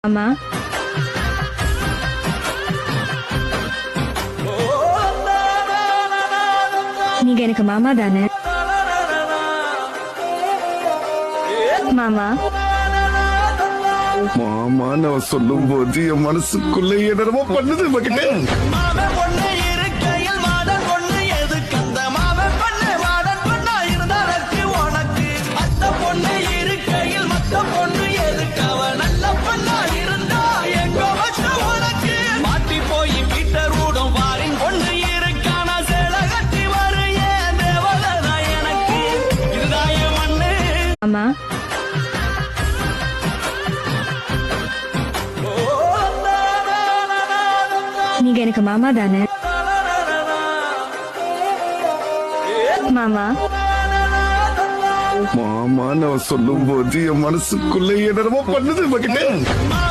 ஆமா, நீங்க எனக்கு மாமா தானே? மாமா மாமான்னு அவ சொல்லும் போது என் மனசுக்குள்ள என்னமோ பண்ணுது மகிட்ட. ஆமா, நீங்க எனக்கு மாமா தானே? மாமா மாமான்னு அவ சொல்லும் போது என் மனசுக்குள்ள என்னமோ பண்ணுது மகிட்ட.